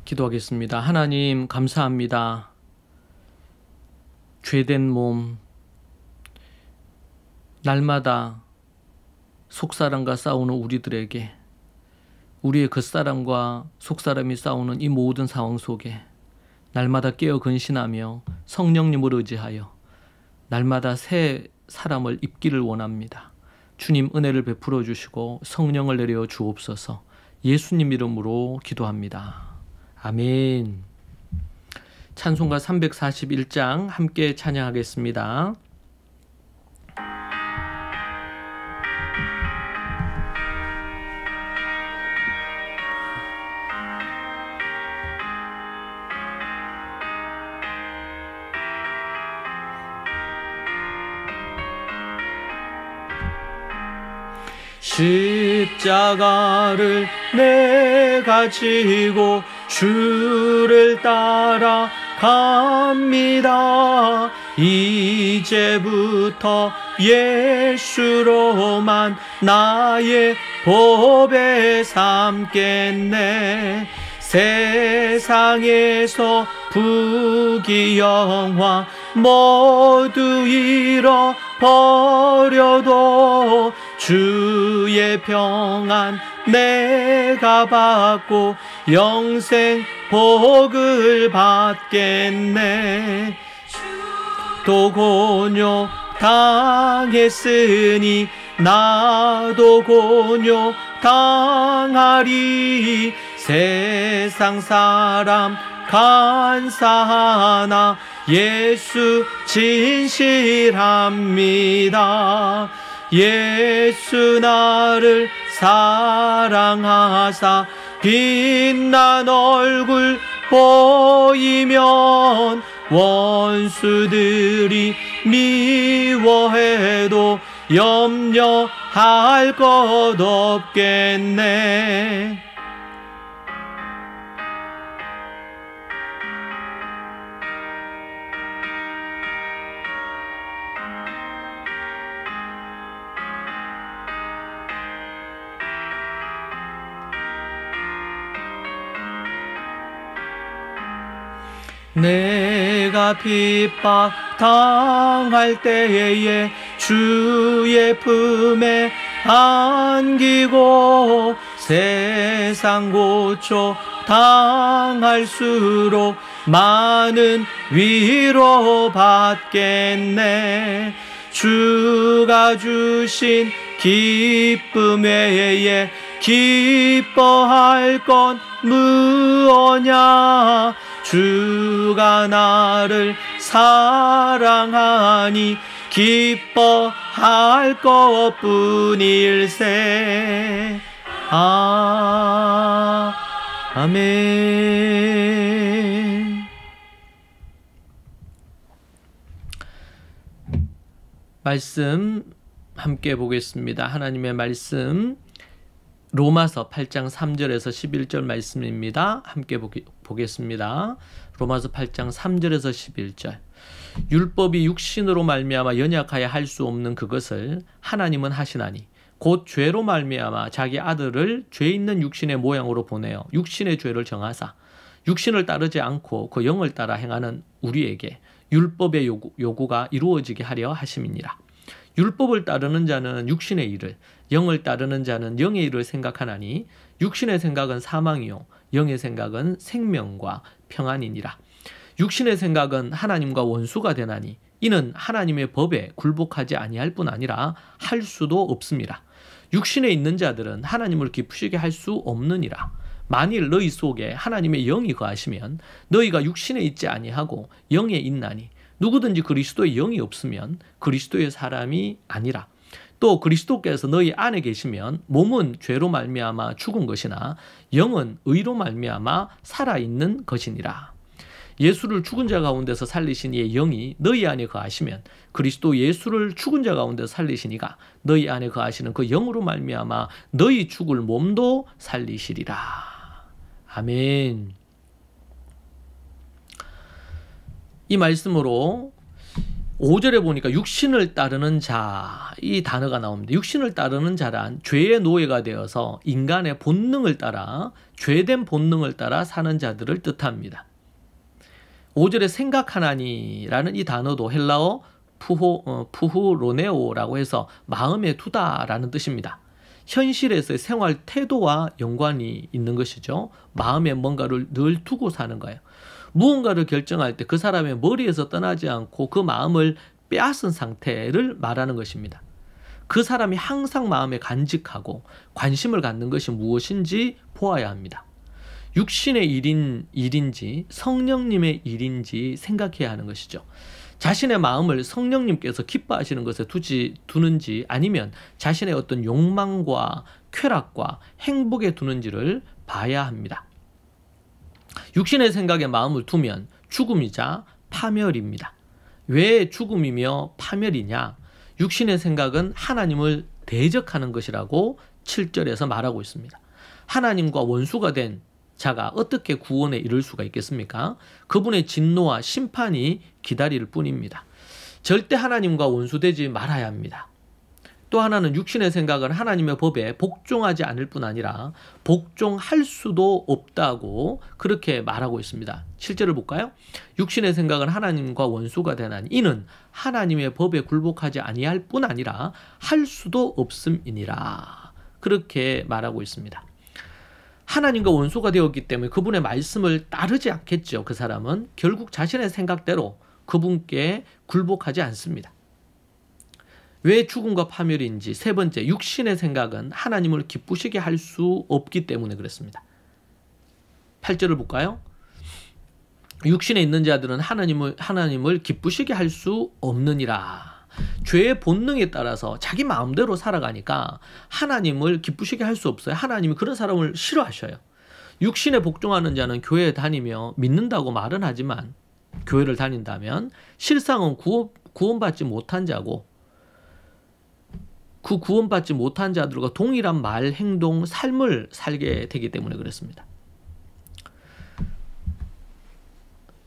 기도하겠습니다. 하나님 감사합니다. 죄된 몸, 날마다 속사람과 싸우는 우리들에게, 우리의 겉사람과 속사람이 싸우는 이 모든 상황 속에 날마다 깨어 근신하며 성령님을 의지하여 날마다 새 사람을 입기를 원합니다. 주님 은혜를 베풀어 주시고 성령을 내려 주옵소서. 예수님 이름으로 기도합니다. 아멘. 찬송가 341장 함께 찬양하겠습니다. 십자가를 내가 지고 주를 따라 갑니다. 이제부터 예수로만 나의 보배 삼겠네. 세상에서 부귀영화 모두 잃어버려도 주의 평안 내가 받고 영생 복을 받겠네. 또 곤욕 당했으니 나도 곤욕 당하리. 세상 사람 간사하나 예수 진실합니다. 예수 나를 사랑하사 빛난 얼굴 보이면 원수들이 미워해도 염려할 것 없겠네. 내가 핍박 당할 때에 주의 품에 안기고 세상 고초 당할수록 많은 위로 받겠네. 주가 주신 기쁨 외에 기뻐할 건 무엇냐. 주가 나를 사랑하니 기뻐할 것뿐일세. 아멘. 말씀 함께 보겠습니다. 하나님의 말씀 로마서 8장 3절에서 11절 말씀입니다. 함께 보겠습니다. 로마서 8장 3절에서 11절. 율법이 육신으로 말미암아 연약하여 할 수 없는 그것을 하나님은 하시나니 곧 죄로 말미암아 자기 아들을 죄 있는 육신의 모양으로 보내어 육신의 죄를 정하사 육신을 따르지 않고 그 영을 따라 행하는 우리에게 율법의 요구가 이루어지게 하려 하심이니라. 율법을 따르는 자는 육신의 일을, 영을 따르는 자는 영의 일을 생각하나니 육신의 생각은 사망이요 영의 생각은 생명과 평안이니라. 육신의 생각은 하나님과 원수가 되나니 이는 하나님의 법에 굴복하지 아니할 뿐 아니라 할 수도 없음이라. 육신에 있는 자들은 하나님을 기쁘시게 할 수 없느니라. 만일 너희 속에 하나님의 영이 거하시면 너희가 육신에 있지 아니하고 영에 있나니 누구든지 그리스도의 영이 없으면 그리스도의 사람이 아니라. 또 그리스도께서 너희 안에 계시면 몸은 죄로 말미암아 죽은 것이나 영은 의로 말미암아 살아있는 것이니라. 예수를 죽은 자 가운데서 살리신 이의 영이 너희 안에 거하시면 그리스도 예수를 죽은 자 가운데서 살리신 이가 너희 안에 거하시는 그 영으로 말미암아 너희 죽을 몸도 살리시리라. 아멘. 이 말씀으로 5절에 보니까 육신을 따르는 자, 이 단어가 나옵니다. 육신을 따르는 자란 죄의 노예가 되어서 인간의 본능을 따라, 죄된 본능을 따라 사는 자들을 뜻합니다. 5절에 생각하나니라는 이 단어도 헬라어 푸후로네오라고 해서 마음에 두다라는 뜻입니다. 현실에서의 생활 태도와 연관이 있는 것이죠. 마음에 뭔가를 늘 두고 사는 거예요. 무언가를 결정할 때 그 사람의 머리에서 떠나지 않고 그 마음을 빼앗은 상태를 말하는 것입니다. 그 사람이 항상 마음에 간직하고 관심을 갖는 것이 무엇인지 보아야 합니다. 육신의 일인지 성령님의 일인지 생각해야 하는 것이죠. 자신의 마음을 성령님께서 기뻐하시는 것에 두는지 아니면 자신의 어떤 욕망과 쾌락과 행복에 두는지를 봐야 합니다. 육신의 생각에 마음을 두면 죽음이자 파멸입니다. 왜 죽음이며 파멸이냐? 육신의 생각은 하나님을 대적하는 것이라고 7절에서 말하고 있습니다. 하나님과 원수가 된 자가 어떻게 구원에 이를 수가 있겠습니까? 그분의 진노와 심판이 기다릴 뿐입니다. 절대 하나님과 원수되지 말아야 합니다. 또 하나는 육신의 생각은 하나님의 법에 복종하지 않을 뿐 아니라 복종할 수도 없다고 그렇게 말하고 있습니다. 7절을 볼까요? 육신의 생각은 하나님과 원수가 되나니 이는 하나님의 법에 굴복하지 아니할 뿐 아니라 할 수도 없음이니라. 그렇게 말하고 있습니다. 하나님과 원수가 되었기 때문에 그분의 말씀을 따르지 않겠죠. 그 사람은 결국 자신의 생각대로 그분께 굴복하지 않습니다. 왜 죽음과 파멸인지 세 번째, 육신의 생각은 하나님을 기쁘시게 할 수 없기 때문에 그렇습니다. 8절을 볼까요? 육신에 있는 자들은 하나님을 기쁘시게 할 수 없느니라. 죄의 본능에 따라서 자기 마음대로 살아가니까 하나님을 기쁘시게 할 수 없어요. 하나님이 그런 사람을 싫어하셔요. 육신에 복종하는 자는 교회에 다니며 믿는다고 말은 하지만 교회를 다닌다면 실상은 구원받지 못한 자고 그 구원받지 못한 자들과 동일한 말, 행동, 삶을 살게 되기 때문에 그렇습니다.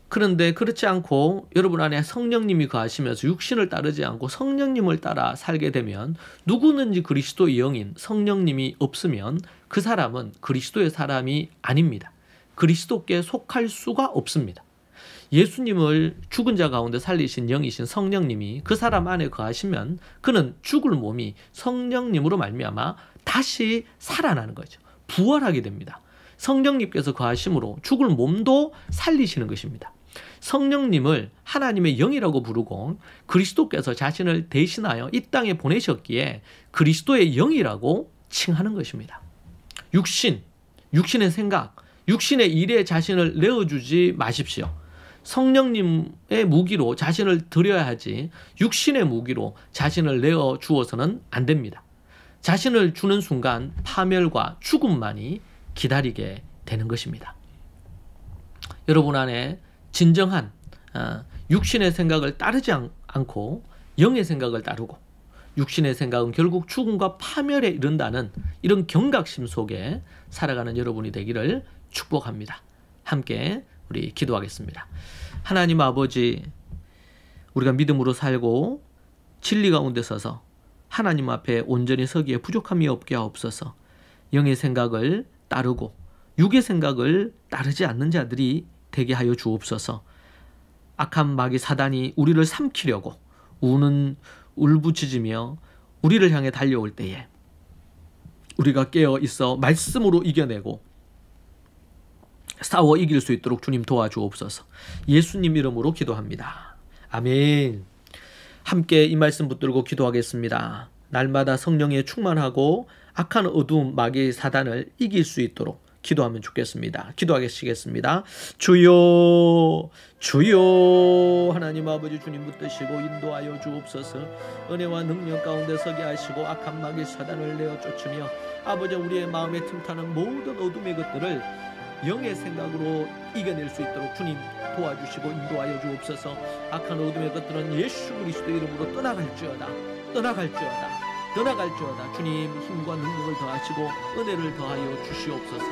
그런데 그렇지 않고 여러분 안에 성령님이 거하시면서 육신을 따르지 않고 성령님을 따라 살게 되면 누구든지 그리스도의 영인 성령님이 없으면 그 사람은 그리스도의 사람이 아닙니다. 그리스도께 속할 수가 없습니다. 예수님을 죽은 자 가운데 살리신 영이신 성령님이 그 사람 안에 거하시면 그는 죽을 몸이 성령님으로 말미암아 다시 살아나는 거죠. 부활하게 됩니다. 성령님께서 거하심으로 죽을 몸도 살리시는 것입니다. 성령님을 하나님의 영이라고 부르고 그리스도께서 자신을 대신하여 이 땅에 보내셨기에 그리스도의 영이라고 칭하는 것입니다. 육신의 생각, 육신의 일에 자신을 내어주지 마십시오. 성령님의 무기로 자신을 드려야 하지 육신의 무기로 자신을 내어 주어서는 안 됩니다. 자신을 주는 순간 파멸과 죽음만이 기다리게 되는 것입니다. 여러분 안에 진정한 육신의 생각을 따르지 않고 영의 생각을 따르고 육신의 생각은 결국 죽음과 파멸에 이른다는 이런 경각심 속에 살아가는 여러분이 되기를 축복합니다. 함께 우리 기도하겠습니다. 하나님 아버지, 우리가 믿음으로 살고 진리 가운데 서서 하나님 앞에 온전히 서기에 부족함이 없게 하옵소서. 영의 생각을 따르고 육의 생각을 따르지 않는 자들이 되게 하여 주옵소서. 악한 마귀 사단이 우리를 삼키려고 울부짖으며 우리를 향해 달려올 때에 우리가 깨어 있어 말씀으로 이겨내고 싸워 이길 수 있도록 주님 도와주옵소서. 예수님 이름으로 기도합니다. 아멘. 함께 이 말씀 붙들고 기도하겠습니다. 날마다 성령에 충만하고 악한 어두움 마귀의 사단을 이길 수 있도록 기도하면 좋겠습니다. 기도하시겠습니다. 주여 주여 하나님 아버지 주님 붙드시고 인도하여 주옵소서. 은혜와 능력 가운데 서게 하시고 악한 마귀의 사단을 내어 쫓으며 아버지 우리의 마음에 틈타는 모든 어둠의 것들을 영의 생각으로 이겨낼 수 있도록 주님 도와주시고 인도하여 주옵소서. 악한 어둠의 것들은 예수 그리스도의 이름으로 떠나갈지어다. 주님 힘과 능력을 더하시고 은혜를 더하여 주시옵소서.